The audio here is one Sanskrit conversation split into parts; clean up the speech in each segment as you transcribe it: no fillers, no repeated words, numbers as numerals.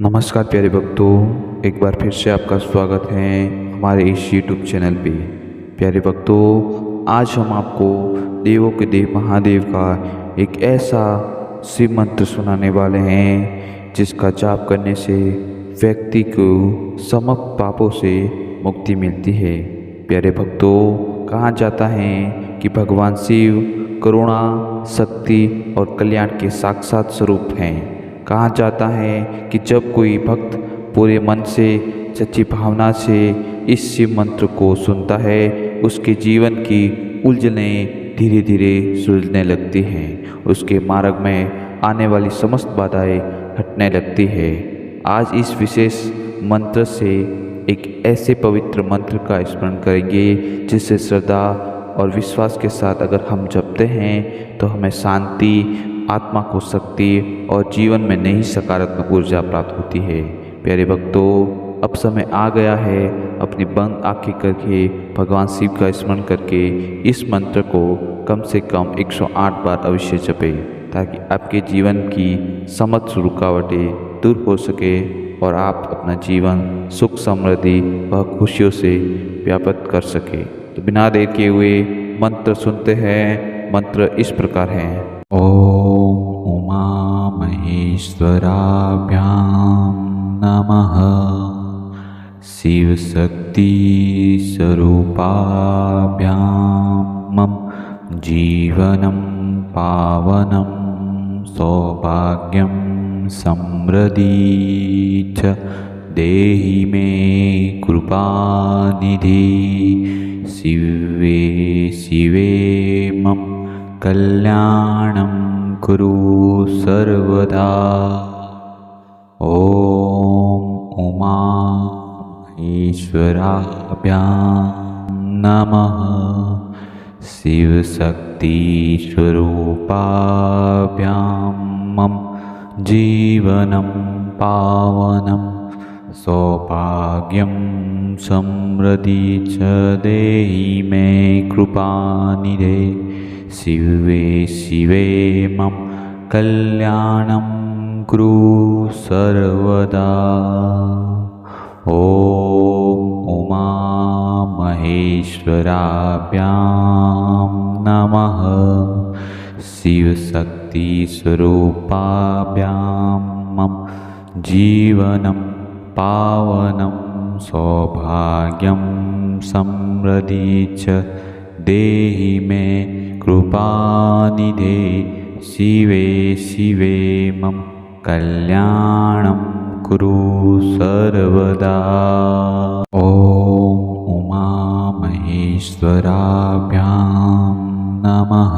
नमस्कार प्यारे भक्तों, एक बार फिर से आपका स्वागत है हमारे इस यूट्यूब चैनल पे। प्यारे भक्तों, आज हम आपको देवों के देव महादेव का एक ऐसा शिव मंत्र सुनाने वाले हैं जिसका जाप करने से व्यक्ति को समस्त पापों से मुक्ति मिलती है। प्यारे भक्तों, कहा जाता है कि भगवान शिव करुणा, शक्ति और कल्याण के साक्षात स्वरूप हैं। कहा जाता है कि जब कोई भक्त पूरे मन से, सच्ची भावना से इस शिव मंत्र को सुनता है, उसके जीवन की उलझनें धीरे धीरे सुलझने लगती हैं, उसके मार्ग में आने वाली समस्त बाधाएं हटने लगती है। आज इस विशेष मंत्र से एक ऐसे पवित्र मंत्र का स्मरण करेंगे जिससे श्रद्धा और विश्वास के साथ अगर हम जपते हैं तो हमें शांति, आत्मा को शक्ति और जीवन में नई सकारात्मक ऊर्जा प्राप्त होती है। प्यारे भक्तों, अब समय आ गया है अपनी बंद आंखें करके भगवान शिव का स्मरण करके इस मंत्र को कम से कम 108 बार अवश्य जपें, ताकि आपके जीवन की समस्त रुकावटें दूर हो सके और आप अपना जीवन सुख, समृद्धि व खुशियों से व्याप्त कर सके। तो बिना देर किए हुए मंत्र सुनते हैं। मंत्र इस प्रकार है। ओम उमा महेश्वराभ्यां नमः। शिव शक्ति स्वरूपाभ्यां मम जीवनं पावनं सौभाग्यं समृद्धि च देहि मे कृपानिधि। शिवे शिवे मम कल्याणं कुरु सर्वदा। ओम उमा महेश्वराभ्यां नमः। शिव शक्ति स्वरूपाभ्यां मम जीवनं पावनं सौभाग्यं समृद्धि च देहि मे कृपानिधे। शिवे शिवे मम कल्याणं कुरु सर्वदा। ओम उमा महेश्वराभ्यां नमः। शिव शक्ति स्वरूपाभ्यां मम जीवनं पावनं सौभाग्यं समृद्धि च देहि मे कृपानिधे। शिवे शिवे मम कल्याणं कुरु सर्वदा। ओम उमा महेश्वराभ्यां नमः।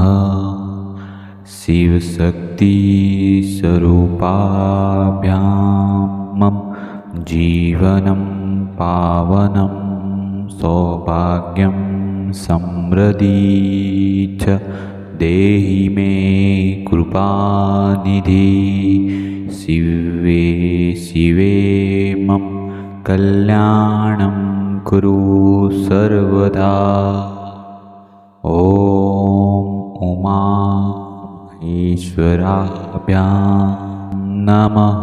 शिव शक्ति स्वरूपाभ्यां मम जीवनं पावनं सौभाग्यं समृद्धि च देहि मे कृपानिधि। शिवे शिवे मम कल्याणं कुरु सर्वदा। ओम उमा महेश्वराभ्यां नमः।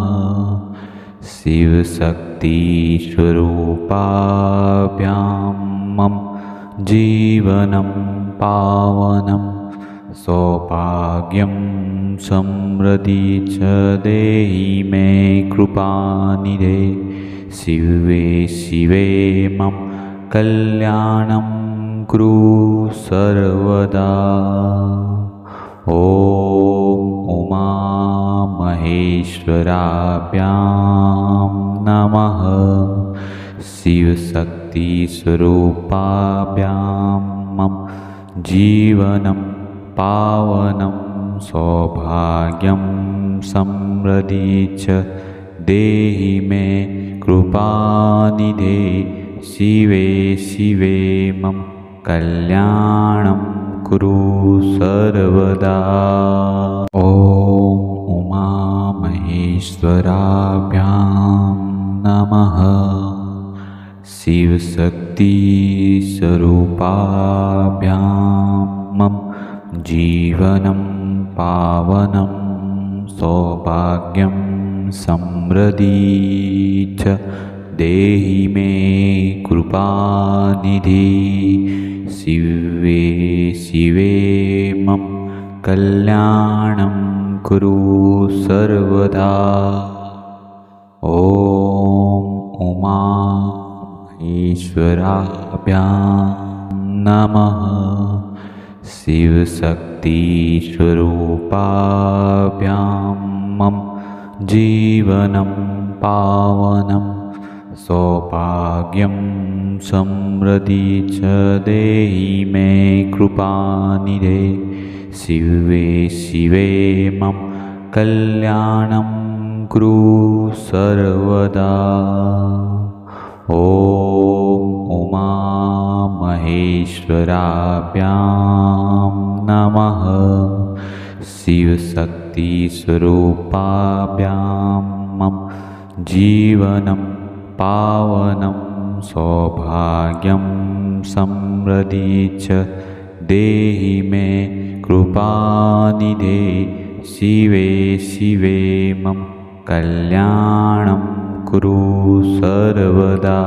शिव शक्ति स्वरूपाभ्यां मम जीवनं पावनं सौभाग्यं समृद्धि च देहि मे कृपानिधे। शिवे शिवे मम कल्याणं कुरु सर्वदा। ओम उमा महेश्वराभ्यां नमः। शिव शक्ति स्वरूपाभ्यां मम जीवनं पावनं सौभाग्यं समृद्धि च देहि मे कृपानिधे। शिवे शिवे मम कल्याणं कुरु सर्वदा। ओम उमा महेश्वराभ्यां नमः। शिव शक्ति स्वरूपाभ्यां मम जीवनं पावनं सौभाग्यं समृद्धि च देहि मे कृपानिधि शिवे शिवे मम कल्याणं कुरु सर्वदा। ॐ उमामहेश्वराभ्यां नमः। शिवशक्तिस्वरूपाभ्यां मम जीवनं पावनं सौभाग्यं समृद्धि च देहि मे कृपानिधे शिवे शिवे मम कल्याणं कुरु सर्वदा। ॐ उमामहेश्वराभ्यां नमः। शिवशक्तिस्वरूपाभ्यां मम जीवनं पावनं सौभाग्यं समृद्धि च देहि मे कृपानिधे शिवे शिवे मम कल्याणं कुरु सर्वदा।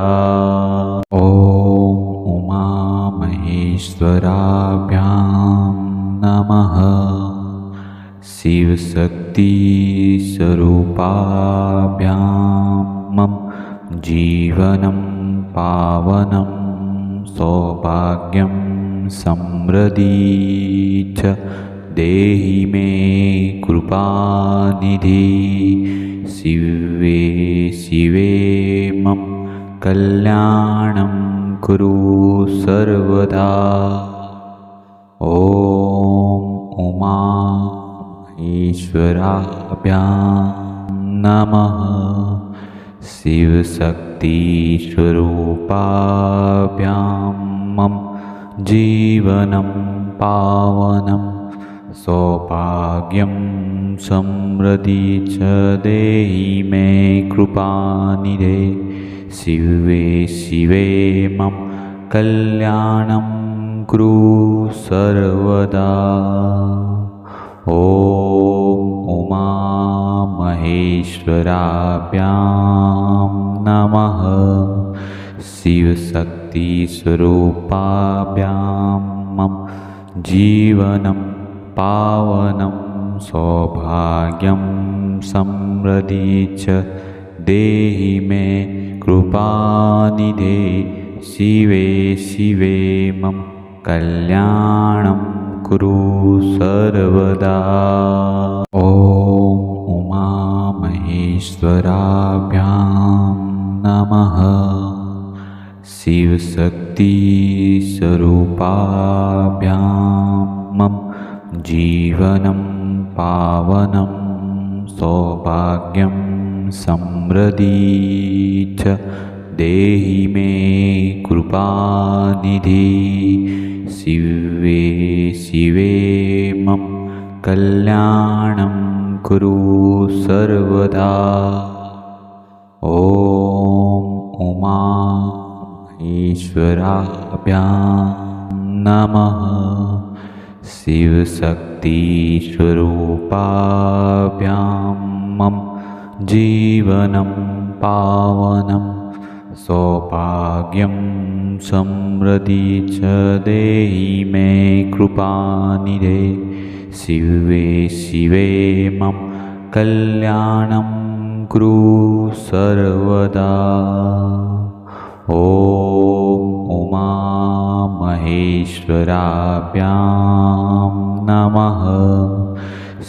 ॐ उमामहेश्वराभ्यां नमः। शिवशक्तिस्वरूपाभ्यां मम जीवनं पावनं सौभाग्यं समृद्धि च देहि मे कृपानिधि शिवे शिवे मम कल्याणं कुरु सर्वदा। ॐ उमामहेश्वराभ्यां नमः। शिवशक्तिस्वरूपाभ्यां मम जीवनं पावनं सौभाग्यं समृद्धि च देहि मे कृपानिधे शिवे शिवे मम कल्याणं कुरु सर्वदा। ॐ उमामहेश्वराभ्यां नमः। शिवशक्तिस्वरूपाभ्यां मम जीवनं पावनं सौभाग्यं समृद्धि च देहि मे कृपानिधे शिवे शिवे मम कल्याणं कुरु सर्वदा। ॐ उमामहेश्वराभ्यां नमः। शिवशक्तिस्वरूपाभ्यां मम जीवनं पावनं सौभाग्यं समृद्धि च देहि मे कृपानिधि शिवे शिवे मम कल्याणं कुरु सर्वदा। ॐ उमामहेश्वराभ्यां नमः। शिवशक्तिस्वरूपाभ्यां मम जीवनं पावनं सौभाग्यं समृद्धि च देहि मे कृपानिधे शिवे शिवे मम कल्याणं कुरु सर्वदा। ॐ उमामहेश्वराभ्यां नमः।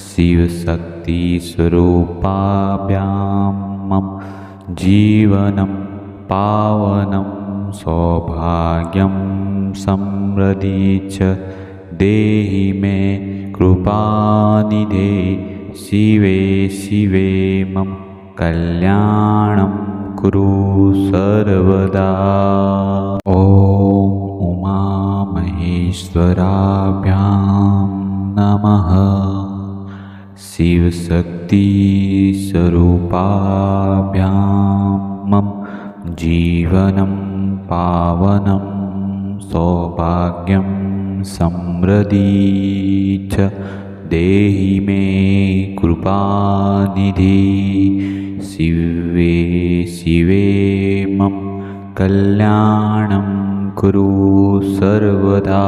शिवशक्तिस्वरूपाभ्यां मम जीवनं पावनं सौभाग्यं समृद्धि च देहि मे कृपानिधे शिवे शिवे मम कल्याणं कुरु सर्वदा। ॐ उमामहेश्वराभ्यां नमः। शिवशक्तिस्वरूपाभ्यां मम जीवनं पावनं सौभाग्यं समृद्धि च देहि मे कृपानिधि शिवे शिवे मम कल्याणं कुरु सर्वदा।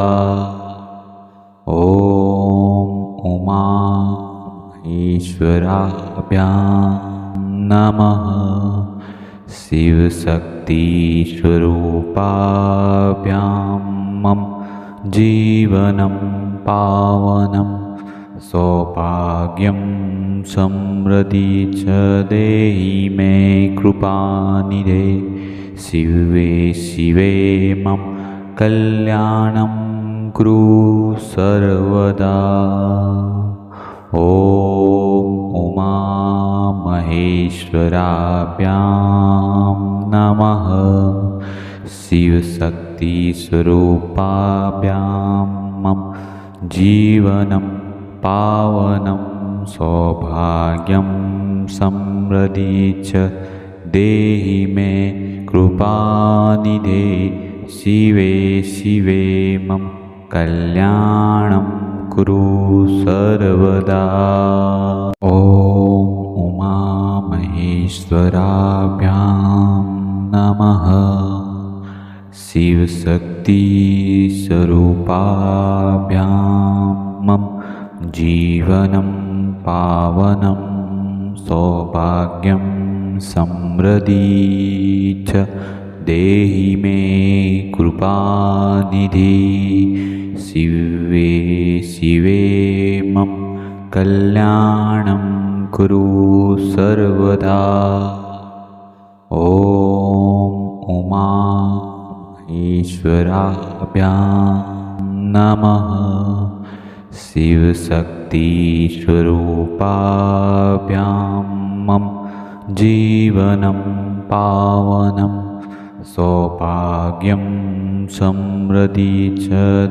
ॐ उमा महेश्वराभ्यां नमः। शिवशक्तिस्वरूपाभ्यां मम जीवनं पावनं सौभाग्यं समृद्धि च देहि मे कृपानिधे। शिवे शिवे मम कल्याणं कुरु सर्वदा। ॐ उमा महेश्वराभ्यां नमः। शिवशक्तिस्वरूपाभ्यां मम जीवनं पावनं सौभाग्यं समृद्धि च देहि मे कृपानिधे। शिवे शिवे मम कल्याणं कुरु सर्वदा। ॐ उमा महेश्वराभ्यां नमः। शिवशक्तिस्वरूपाभ्यां मम जीवनं पावनं सौभाग्यं समृद्धि च देहि मे कृपानिधि। शिवे शिवे मम कल्याणं कुरु सर्वदा। ॐ उमा महेश्वराभ्यां नमः। शिवशक्तिस्वरूपाभ्यां मम जीवनं पावनं सौभाग्यं समृद्धि च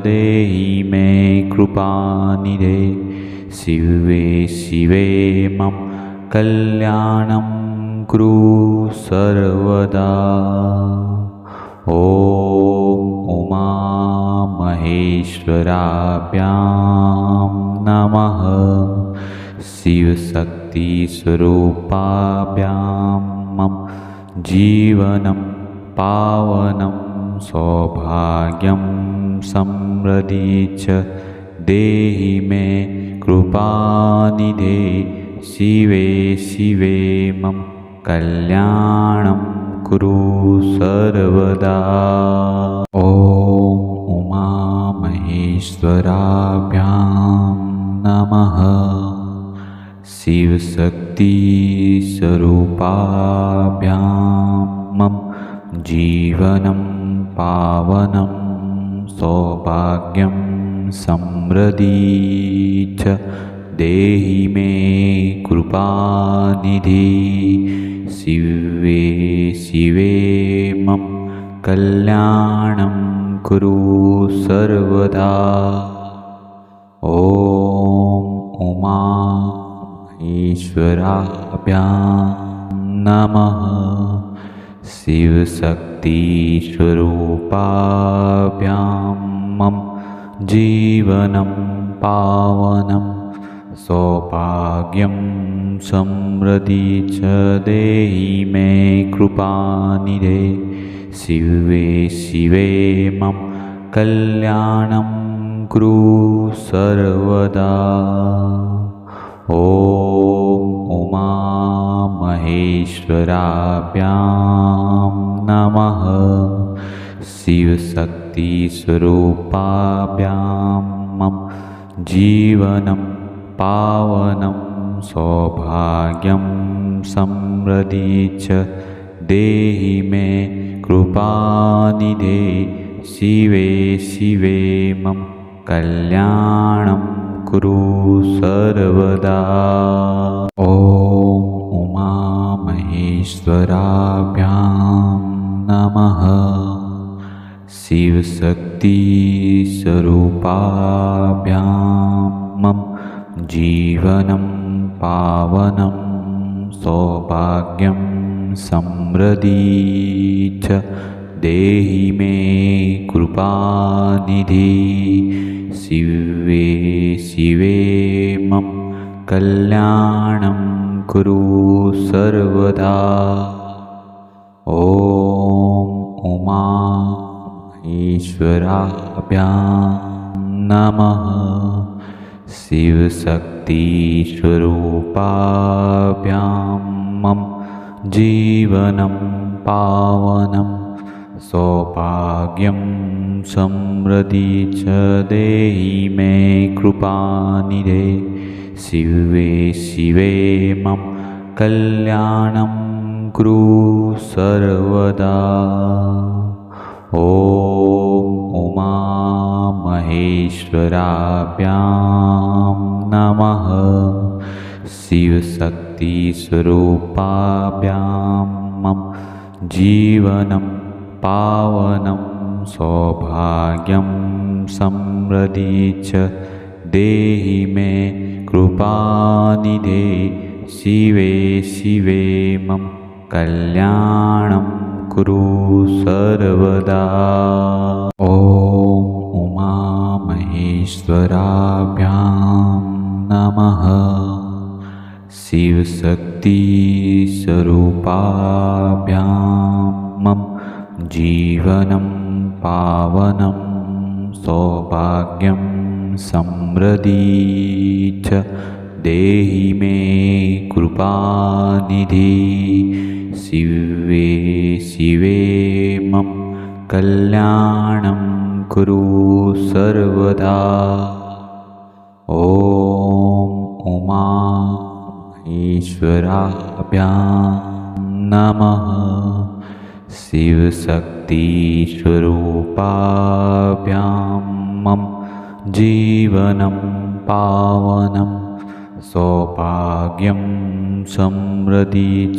देहि मे कृपानिधे। शिवे शिवे मम कल्याणं कुरु सर्वदा। ॐ उमा महेश्वराभ्यां नमः। शिवशक्तिस्वरूपाभ्यां मम जीवनं पावनं सौभाग्यं समृद्धि च देहि मे कृपानिधे। शिवे शिवे मम कल्याणं कुरु सर्वदा। ॐ उमा महेश्वराभ्यां नमः। शिवशक्तिस्वरूपाभ्यां मम जीवनं पावनं सौभाग्यं समृद्धि च देहि मे कृपानिधि। शिवे शिवे मम कल्याणं कुरु सर्वदा। ॐ उमा महेश्वराभ्यां नमः। शिवशक्तिस्वरूपाभ्यां मम जीवनं पावनं सौभाग्यं समृद्धि च देहि मे कृपानिधे। शिवे शिवे मम कल्याणं कुरु सर्वदा। ॐ उमा महेश्वराभ्यां नमः। शिवशक्तिस्वरूपाभ्यां मम जीवनं पावनं सौभाग्यं समृद्धि च देहि मे कृपानिधे। शिवे शिवे मम कल्याणं कुरु सर्वदा। ॐ उमा महेश्वराभ्यां नमः। शिवशक्तिस्वरूपाभ्यां मम जीवनं पावनं सौभाग्यं समृद्धि च देहि मे कृपानिधि। शिवे शिवे मम कल्याणं कुरु सर्वदा। ॐ उमामहेश्वराभ्यां नमः। शिवशक्तिस्वरूपाभ्यां मम जीवनं पावनं सौभाग्यं समृद्धि च देहि मे कृपानिधे। शिवे शिवे मम कल्याणं कुरु सर्वदा। ॐ उमामहेश्वराभ्यां नमः। शिवशक्तिस्वरूपाभ्यां मम जीवनं पावनं सौभाग्यं समृद्धि च देहि मे कृपानिधे। शिवे शिवे मम कल्याणं कुरु सर्वदा। ॐ उमामहेश्वराभ्यां नमः। शिवशक्तिस्वरूपाभ्यां मम जीवनं पावनं सौभाग्यं समृद्धि च देहि मे कृपानिधि। शिवे शिवे मम कल्याणं कुरु सर्वदा। ॐ उमामहेश्वराभ्यां नमः। शिवशक्तिस्वरूपाभ्यां मम जीवनं पावनं सौभाग्यं समृद्धि च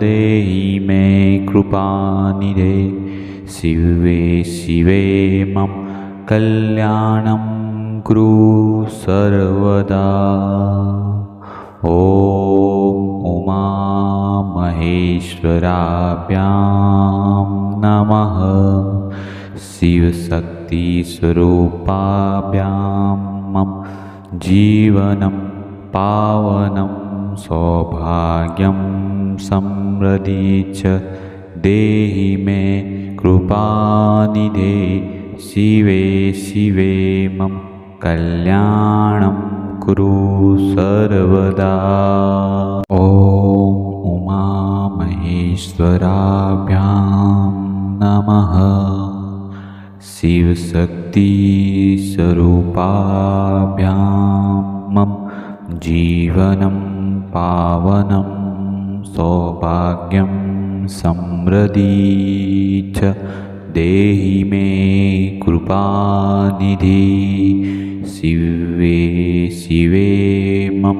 देहि मे कृपानिधे। शिवे शिवे मम कल्याणं कुरु सर्वदा। ॐ उमामहेश्वराभ्यां नमः। शिवशक्तिस्वरूपाभ्यां मम जीवनं पावनं सौभाग्यं समृद्धि च देहि मे कृपानिधे। शिवे शिवे मम कल्याणं कुरु सर्वदा। ॐ उमामहेश्वराभ्यां नमः। शिवशक्तिस्वरूपाभ्यां मम जीवनं पावनं सौभाग्यं समृद्धि च देहि मे कृपानिधि। शिवे शिवे मम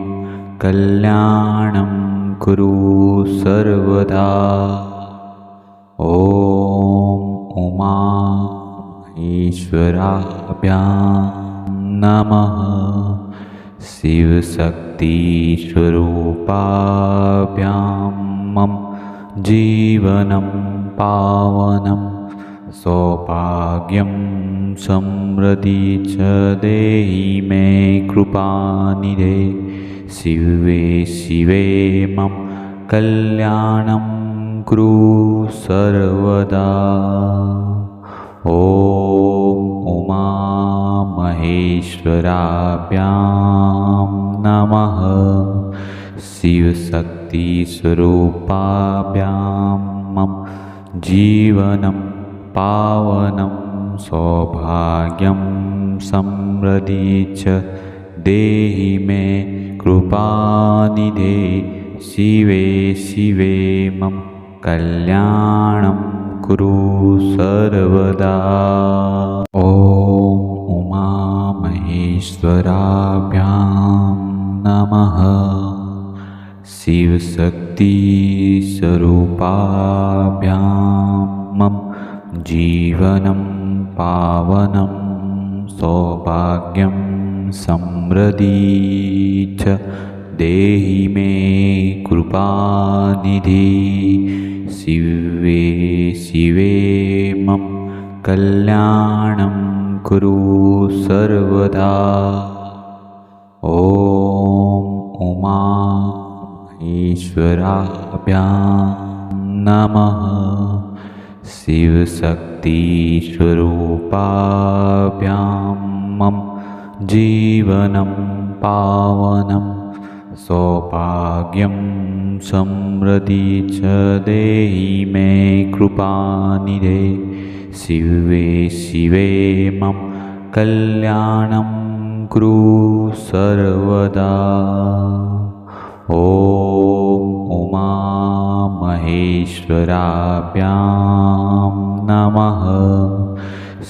कल्याणं कुरु सर्वदा। ॐ उमामहेश्वराभ्यां नमः। शिवशक्तिस्वरूपाभ्यां मम जीवनं पावनं सौभाग्यं समृद्धि च देहि मे कृपानिधे। शिवे शिवे मम कल्याणं कुरु सर्वदा। ॐ उमामहेश्वराभ्यां नमः। शिवशक्तिस्वरूपाभ्यां मम जीवनं पावनं सौभाग्यं समृद्धि च देहि मे कृपानिधे। शिवे शिवे मम कल्याणं कुरु सर्वदा। ॐ उमामहेश्वराभ्यां नमः। शिवशक्तिस्वरूपाभ्यां मम जीवनं पावनं सौभाग्यं समृद्धि च देहि मे कृपानिधि। शिवे शिवे मम कल्याणं कुरु सर्वदा। ॐ उमामहेश्वराभ्यां उमामहेश्वराभ्यां नमः। शिवशक्तिस्वरूपाभ्यां मम जीवनं पावनं सौभाग्यं समृद्धि च देहि मे कृपानिधे। शिवे शिवे मम कल्याणं कुरु सर्वदा। ॐ उमामहेश्वराभ्यां नमः।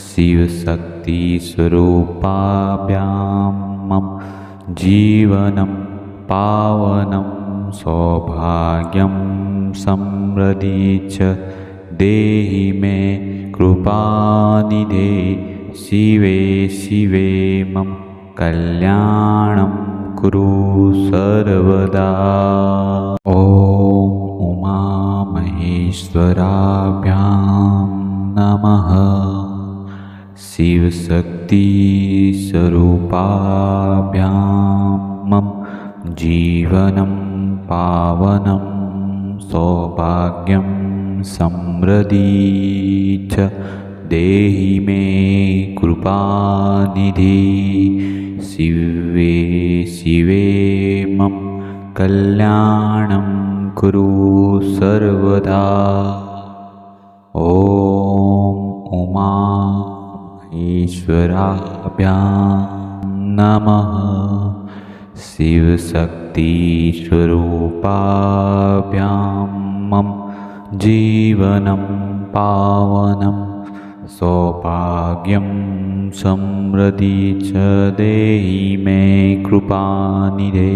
शिवशक्तिस्वरूपाभ्यां मम जीवनं पावनं सौभाग्यं समृद्धि च देहि मे कृपानिधे। शिवे शिवे मम कल्याणं कुरु सर्वदा। ॐ उमामहेश्वराभ्यां नमः। शिवशक्तिस्वरूपाभ्यां मम जीवनं पावनं सौभाग्यं समृद्धि च देहि मे कृपानिधि। शिवे शिवे मम कल्याणं कुरु सर्वदा। ॐ उमामहेश्वराभ्यां नमः। शिवशक्तिस्वरूपाभ्यां मम जीवनं पावनं सौभाग्यं समृद्धि च देहि मे कृपानिधे।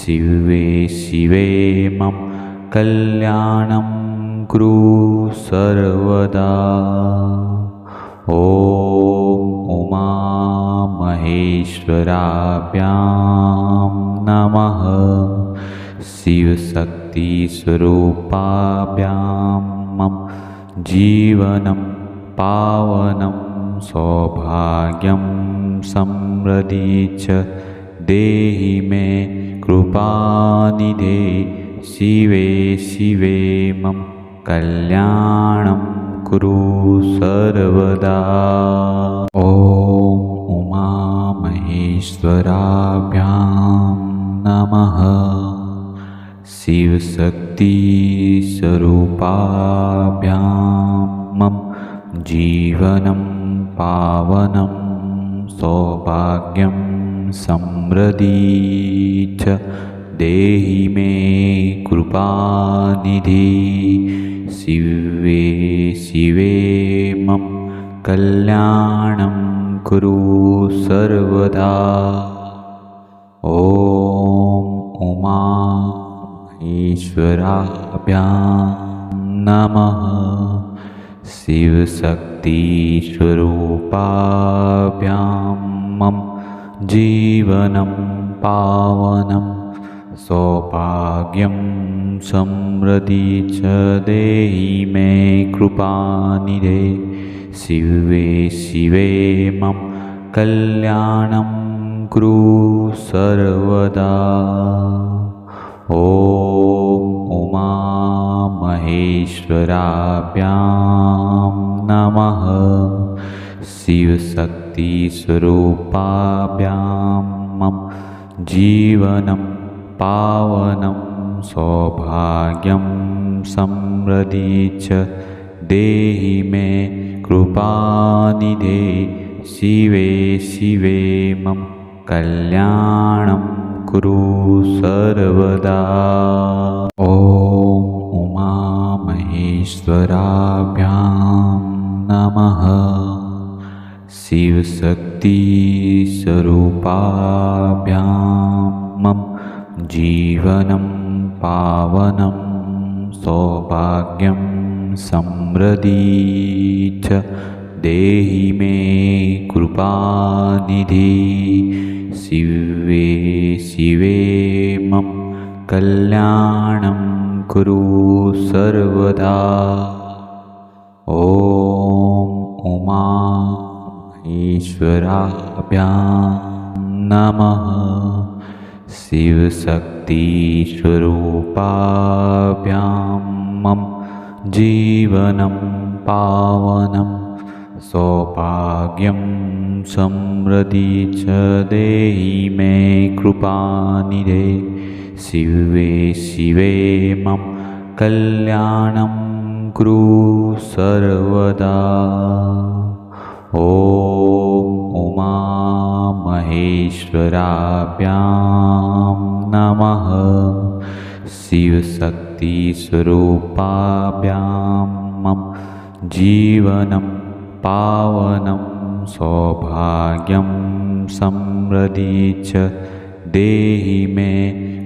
शिवे शिवे मम कल्याणं कुरु सर्वदा। ॐ उमामहेश्वराभ्यां नमः। शिवशक्तिस्वरूपाभ्यां मम जीवनं पावनं सौभाग्यं समृद्धि च देहि मे कृपानिधे। शिवे शिवे मम कल्याणं कुरु सर्वदा। ॐ उमामहेश्वराभ्यां नमः। शिवशक्तिस्वरूपाभ्यां मम जीवनं पावनं सौभाग्यं समृद्धि च देहि मे कृपानिधि। शिवे शिवे मम कल्याणं कुरु सर्वदा। ॐ उमामहेश्वराभ्यां नमः। शिवशक्तिस्वरूपाभ्यां मम जीवनं पावनं सौभाग्यं समृद्धि च देहि मे कृपानिधे। शिवे शिवे मम कल्याणं कुरु सर्वदा। ॐ उमामहेश्वराभ्यां नमः। शिवशक्तिस्वरूपाभ्यां मम जीवनं पावनं सौभाग्यं समृद्धि च देहि मे कृपानिधे। शिवे शिवे मम कल्याणं कुरु सर्वदा। ॐ उमामहेश्वराभ्यां नमः। शिवशक्तिस्वरूपाभ्यां मम जीवनं पावनं सौभाग्यं समृद्धि च देहि मे कृपानिधि। शिवे शिवे मम कल्याणं कुरु सर्वदा। ॐ उमामहेश्वराभ्यां नमः। शिवशक्तिस्वरूपाभ्यां मम जीवनं पावनं सौभाग्यं समृद्धि च देहि मे कृपानिधे शिवे शिवे मम कल्याणं कुरु सर्वदा। ॐ उमामहेश्वराभ्यां नमः। शिवशक्तिस्वरूपाभ्यां मम जीवनं पावनं सौभाग्यं समृद्धि च देहि मे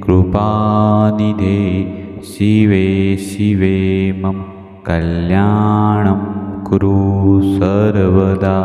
कृपानिधे शिवे शिवे मम कल्याणं कुरु सर्वदा।